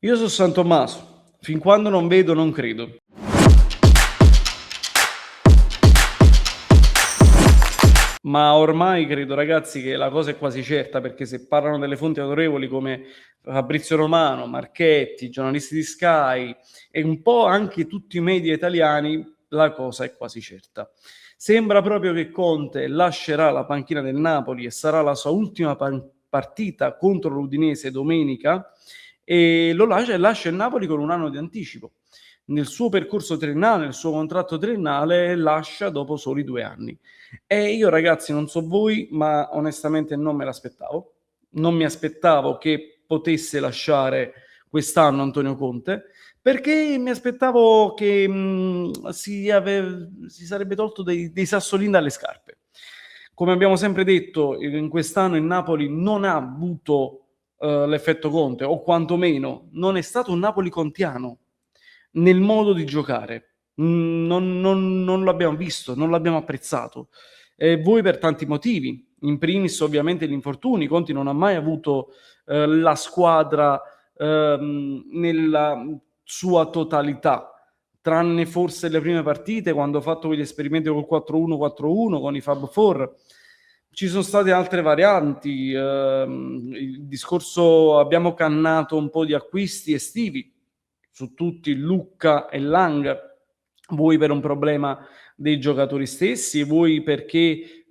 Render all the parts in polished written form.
Io so' San Tommaso, fin quando non vedo non credo. Ma ormai credo, ragazzi, che la cosa è quasi certa, perché se parlano delle fonti autorevoli come Fabrizio Romano, Marchetti, giornalisti di Sky e un po' anche tutti i media italiani, la cosa è quasi certa. Sembra proprio che Conte lascerà la panchina del Napoli e sarà la sua ultima partita contro l'Udinese domenica e lascia il Napoli con un anno di anticipo. Nel suo percorso triennale, nel suo contratto triennale, lascia dopo soli 2 anni. E io, ragazzi, non so voi, ma onestamente non me l'aspettavo. Non mi aspettavo che potesse lasciare quest'anno Antonio Conte, perché mi aspettavo che si sarebbe tolto dei sassolini dalle scarpe. Come abbiamo sempre detto, in quest'anno il Napoli non ha avuto l'effetto Conte, o quantomeno non è stato un Napoli contiano nel modo di giocare. Non l'abbiamo visto, non l'abbiamo apprezzato. E voi per tanti motivi, in primis ovviamente gli infortuni. Conti non ha mai avuto la squadra nella sua totalità, tranne forse le prime partite quando ha fatto quegli esperimenti col 4-1-4-1 con i Fab Four. Ci sono state altre varianti, il discorso, abbiamo cannato un po' di acquisti estivi, su tutti Lucca e Lang, voi per un problema dei giocatori stessi, voi perché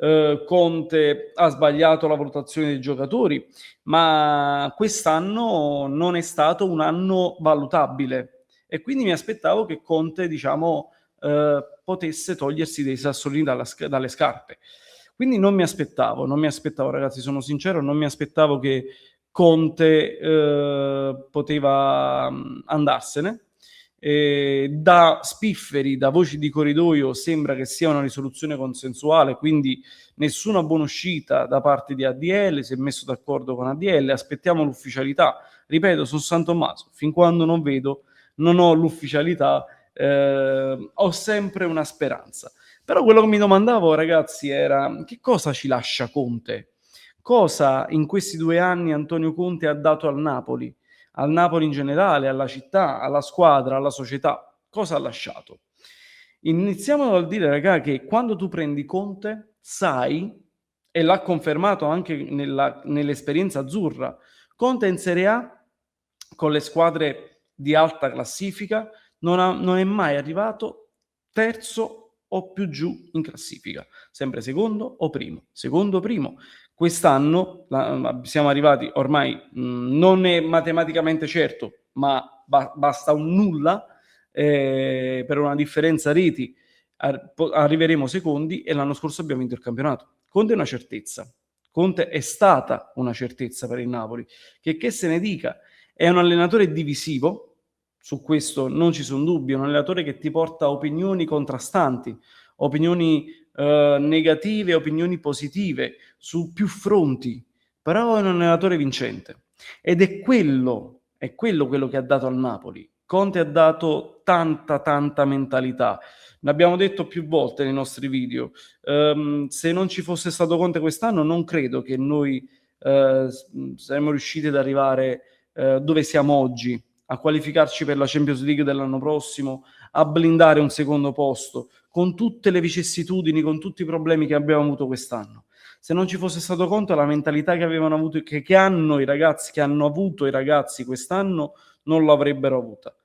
Conte ha sbagliato la valutazione dei giocatori, ma quest'anno non è stato un anno valutabile e quindi mi aspettavo che Conte, diciamo, potesse togliersi dei sassolini dalle scarpe. Quindi non mi aspettavo, ragazzi, sono sincero, non mi aspettavo che Conte poteva andarsene. Da spifferi, da voci di corridoio, sembra che sia una risoluzione consensuale, quindi nessuna buonuscita da parte di ADL, si è messo d'accordo con ADL, aspettiamo l'ufficialità. Ripeto, su San Tommaso, fin quando non vedo, non ho l'ufficialità, ho sempre una speranza. Però quello che mi domandavo, ragazzi, era che cosa ci lascia Conte? Cosa in questi 2 anni Antonio Conte ha dato al Napoli in generale, alla città, alla squadra, alla società? Cosa ha lasciato? Iniziamo dal dire, raga, che quando tu prendi Conte, sai, e l'ha confermato anche nell'esperienza azzurra, Conte in Serie A, con le squadre di alta classifica, non è mai arrivato terzo o più giù in classifica, sempre secondo o primo, secondo o primo. Quest'anno siamo arrivati, ormai non è matematicamente certo, ma basta un nulla per una differenza reti, arriveremo secondi e l'anno scorso abbiamo vinto il campionato. Conte è una certezza, Conte è stata una certezza per il Napoli, che se ne dica, è un allenatore divisivo, su questo non ci sono dubbi, è un allenatore che ti porta opinioni contrastanti, opinioni negative, opinioni positive, su più fronti, però è un allenatore vincente. Ed è quello che ha dato al Napoli. Conte ha dato tanta mentalità. L'abbiamo detto più volte nei nostri video. Se non ci fosse stato Conte quest'anno, non credo che noi saremmo riusciti ad arrivare dove siamo oggi, a qualificarci per la Champions League dell'anno prossimo, a blindare un secondo posto, con tutte le vicissitudini, con tutti i problemi che abbiamo avuto quest'anno. Se non ci fosse stato Conte, la mentalità che avevano avuto, che hanno i ragazzi, che hanno avuto i ragazzi quest'anno, non l'avrebbero avuta.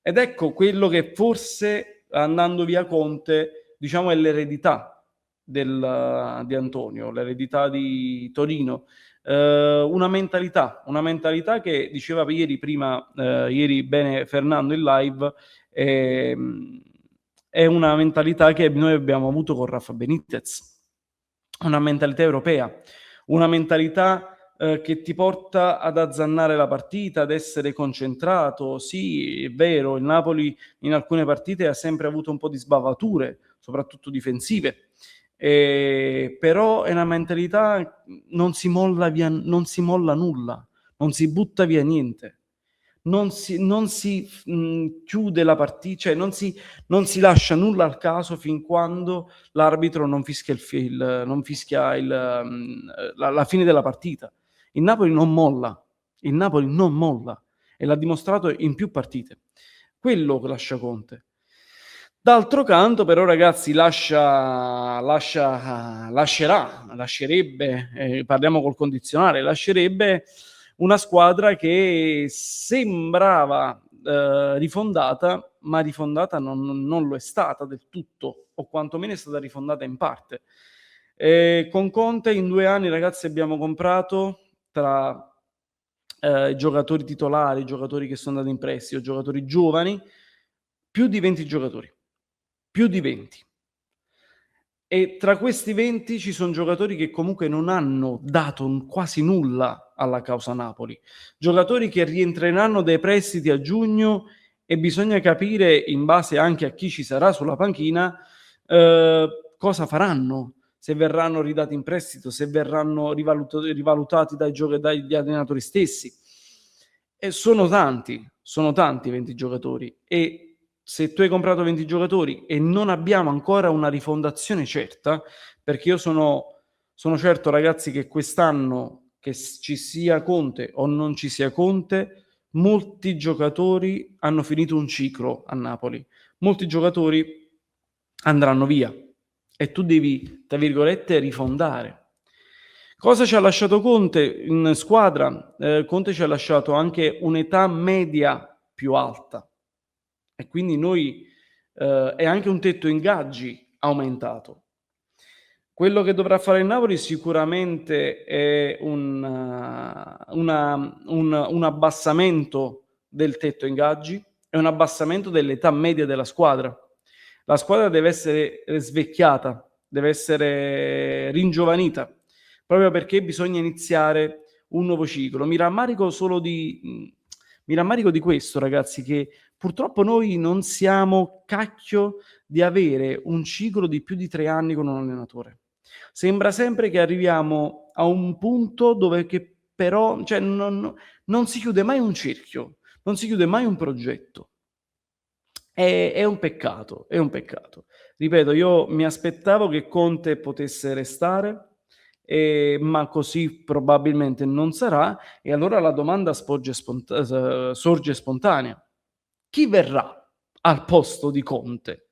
Ed ecco quello che forse, andando via Conte, diciamo è l'eredità di Antonio, l'eredità di Torino. Una mentalità che diceva ieri bene Fernando in live, è una mentalità che noi abbiamo avuto con Rafa Benitez, una mentalità europea, una mentalità che ti porta ad azzannare la partita, ad essere concentrato. Sì, è vero, il Napoli in alcune partite ha sempre avuto un po' di sbavature, soprattutto difensive, però è una mentalità, non si molla via, non si molla nulla, non si butta via niente, non si chiude la partita, cioè non si lascia nulla al caso fin quando l'arbitro non fischia la fine della partita. Il Napoli non molla, il Napoli non molla. e l'ha dimostrato in più partite. Quello che lascia Conte. D'altro canto, però, ragazzi, lascerebbe, parliamo col condizionale, lascerebbe una squadra che sembrava rifondata, ma rifondata non lo è stata del tutto, o quantomeno è stata rifondata in parte. Con Conte in 2 anni, ragazzi, abbiamo comprato tra giocatori titolari, giocatori che sono andati in prestito, giocatori giovani, più di 20 giocatori. Più di 20. E tra questi 20 ci sono giocatori che comunque non hanno dato quasi nulla alla causa Napoli. Giocatori che rientreranno dai prestiti a giugno e bisogna capire, in base anche a chi ci sarà sulla panchina, cosa faranno. Se verranno ridati in prestito, se verranno rivalutati dagli allenatori stessi. E sono tanti 20 giocatori. E se tu hai comprato 20 giocatori e non abbiamo ancora una rifondazione certa, perché io sono certo, ragazzi, che quest'anno, che ci sia Conte o non ci sia Conte, molti giocatori hanno finito un ciclo a Napoli. Molti giocatori andranno via e tu devi, tra virgolette, rifondare. Cosa ci ha lasciato Conte in squadra? Conte ci ha lasciato anche un'età media più alta e quindi noi è anche un tetto ingaggi aumentato. Quello che dovrà fare il Napoli sicuramente è un abbassamento del tetto ingaggi e un abbassamento dell'età media della squadra. La squadra deve essere svecchiata, deve essere ringiovanita, proprio perché bisogna iniziare un nuovo ciclo. Mi rammarico di questo, ragazzi, che purtroppo noi non siamo cacchio di avere un ciclo di più di 3 anni con un allenatore. Sembra sempre che arriviamo a un punto dove che però non si chiude mai un cerchio, non si chiude mai un progetto. È un peccato, è un peccato. Ripeto, io mi aspettavo che Conte potesse restare, ma così probabilmente non sarà, e allora la domanda sorge spontanea. Chi verrà al posto di Conte?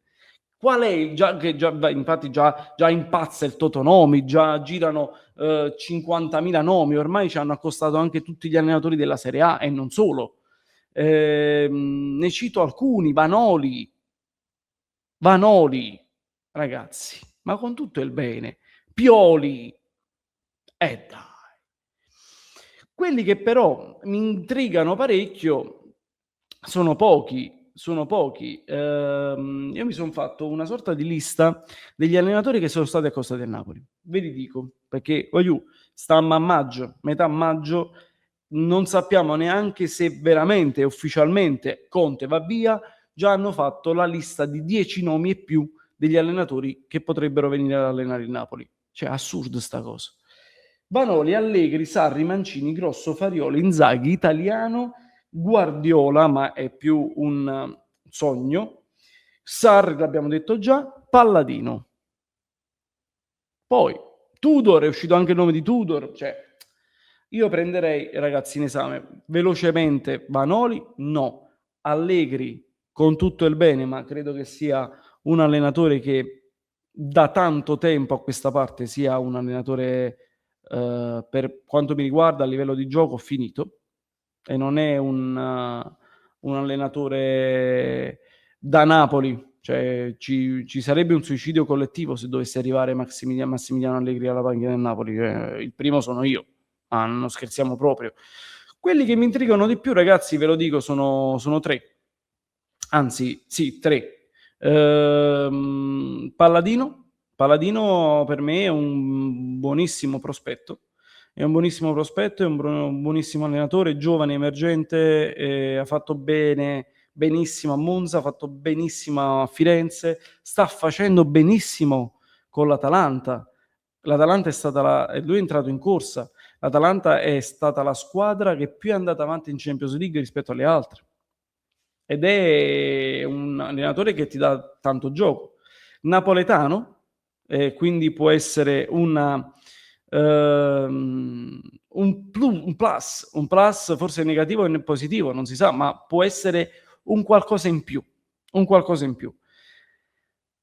Qual è infatti già impazza il Totonomi, già girano 50.000 nomi, ormai ci hanno accostato anche tutti gli allenatori della Serie A e non solo. Ne cito alcuni: Vanoli, ragazzi, ma con tutto il bene, Pioli, dai. Quelli che però mi intrigano parecchio sono pochi. Io mi sono fatto una sorta di lista degli allenatori che sono stati accostati a Napoli. Ve li dico, perché stiamo a maggio, metà maggio, non sappiamo neanche se veramente ufficialmente Conte va via. Già hanno fatto la lista di 10 nomi e più degli allenatori che potrebbero venire ad allenare il Napoli. Cioè, assurdo sta cosa. Vanoli, Allegri, Sarri, Mancini, Grosso, Farioli, Inzaghi, Italiano, Guardiola, ma è più un sogno, Sarri, l'abbiamo detto già, Palladino. Poi Tudor, è uscito anche il nome di Tudor, cioè io prenderei, ragazzi, in esame velocemente Vanoli, no, Allegri con tutto il bene, ma credo che sia un allenatore che da tanto tempo a questa parte sia un allenatore, per quanto mi riguarda, a livello di gioco finito, e non è un allenatore da Napoli. Cioè, ci sarebbe un suicidio collettivo se dovesse arrivare Massimiliano Allegri alla panchina del Napoli. Il primo sono io, ma non scherziamo proprio. Quelli che mi intrigano di più, ragazzi, ve lo dico, sono 3. Anzi, sì, 3. Palladino per me è un buonissimo prospetto. È un buonissimo prospetto, è un buonissimo allenatore, giovane, emergente, ha fatto benissimo a Monza, ha fatto benissimo a Firenze, sta facendo benissimo con l'Atalanta. L'Atalanta è stata lui è entrato in corsa. L'Atalanta è stata la squadra che più è andata avanti in Champions League rispetto alle altre. Ed è un allenatore che ti dà tanto gioco. Napoletano, quindi può essere un plus forse negativo e positivo, non si sa, ma può essere un qualcosa in più, un qualcosa in più.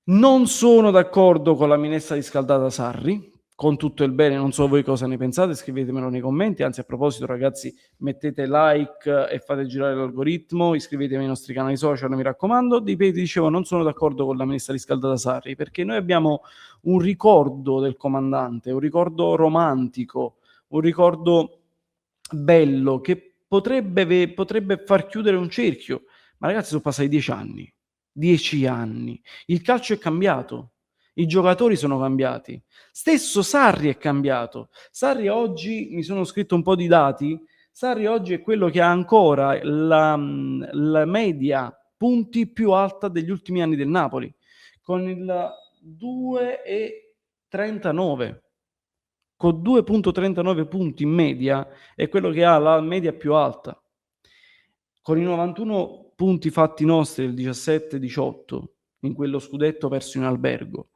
Non sono d'accordo con la minestra riscaldata Sarri, con tutto il bene, non so voi cosa ne pensate, scrivetemelo nei commenti, anzi a proposito ragazzi mettete like e fate girare l'algoritmo, iscrivetevi ai nostri canali social, mi raccomando. Dicevo, non sono d'accordo con la minestra riscaldata Sarri, perché noi abbiamo un ricordo del comandante, un ricordo romantico, un ricordo bello che potrebbe far chiudere un cerchio, ma ragazzi sono passati 10 anni. 10 anni. Il calcio è cambiato, i giocatori sono cambiati. Stesso Sarri è cambiato. Sarri oggi, mi sono scritto un po' di dati, Sarri oggi è quello che ha ancora la media punti più alta degli ultimi anni del Napoli, con il 2,39. Con 2,39 punti in media è quello che ha la media più alta. Con i 91 punti fatti nostri del 17-18 in quello scudetto perso in albergo,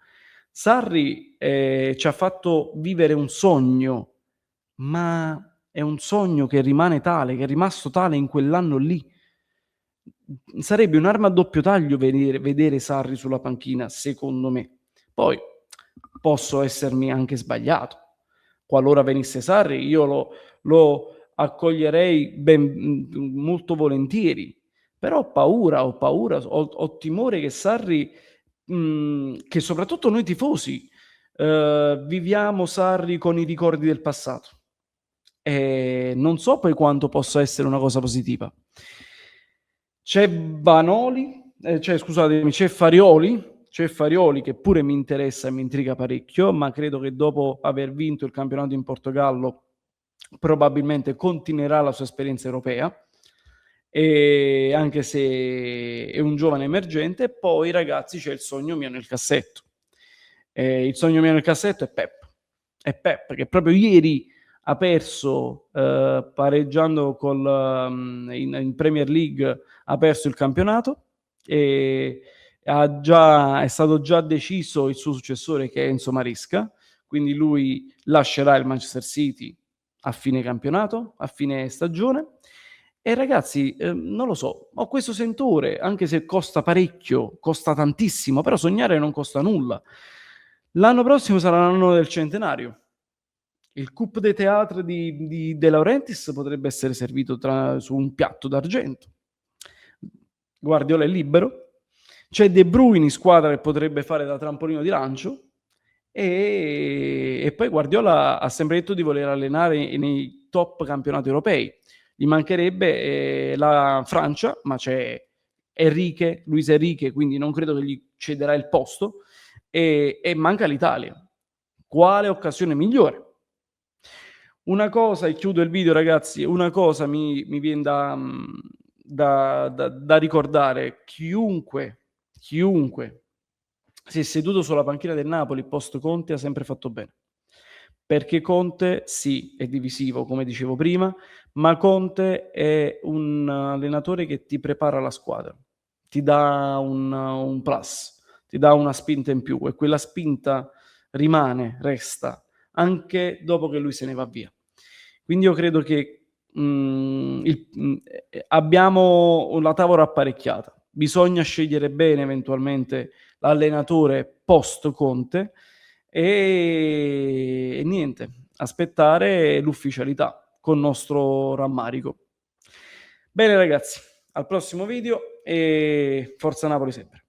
Sarri ci ha fatto vivere un sogno, ma è un sogno che rimane tale, che è rimasto tale in quell'anno lì. Sarebbe un'arma a doppio taglio vedere Sarri sulla panchina, secondo me. Poi posso essermi anche sbagliato. Qualora venisse Sarri, io lo accoglierei molto volentieri. Però ho paura, ho timore che Sarri, che soprattutto noi tifosi, viviamo Sarri con i ricordi del passato. E non so poi quanto possa essere una cosa positiva. C'è c'è Farioli che pure mi interessa e mi intriga parecchio, ma credo che dopo aver vinto il campionato in Portogallo probabilmente continuerà la sua esperienza europea, e anche se è un giovane emergente. E poi ragazzi c'è il sogno mio nel cassetto. Il sogno mio nel cassetto è Pep che proprio ieri ha perso pareggiando in Premier League, ha perso il campionato e è stato già deciso il suo successore, che è Enzo Maresca, quindi lui lascerà il Manchester City a fine campionato, a fine stagione. E ragazzi, non lo so, ho questo sentore, anche se costa parecchio, costa tantissimo, però sognare non costa nulla. L'anno prossimo sarà l'anno del centenario. Il Coupe de Théâtre di De Laurentiis potrebbe essere servito su un piatto d'argento. Guardiola è libero. C'è De Bruyne in squadra che potrebbe fare da trampolino di lancio. E poi Guardiola ha sempre detto di voler allenare nei top campionati europei. Gli mancherebbe la Francia, ma c'è Luis Enrique, quindi non credo che gli cederà il posto. E manca l'Italia. Quale occasione migliore? Una cosa, e chiudo il video ragazzi, una cosa mi viene da ricordare: chiunque si è seduto sulla panchina del Napoli post Conte ha sempre fatto bene, perché Conte sì è divisivo come dicevo prima, ma Conte è un allenatore che ti prepara la squadra, ti dà un plus, ti dà una spinta in più, e quella spinta resta anche dopo che lui se ne va via. Quindi io credo che abbiamo la tavola apparecchiata, bisogna scegliere bene eventualmente l'allenatore post Conte e niente, aspettare l'ufficialità con nostro rammarico. Bene ragazzi, al prossimo video e forza Napoli sempre.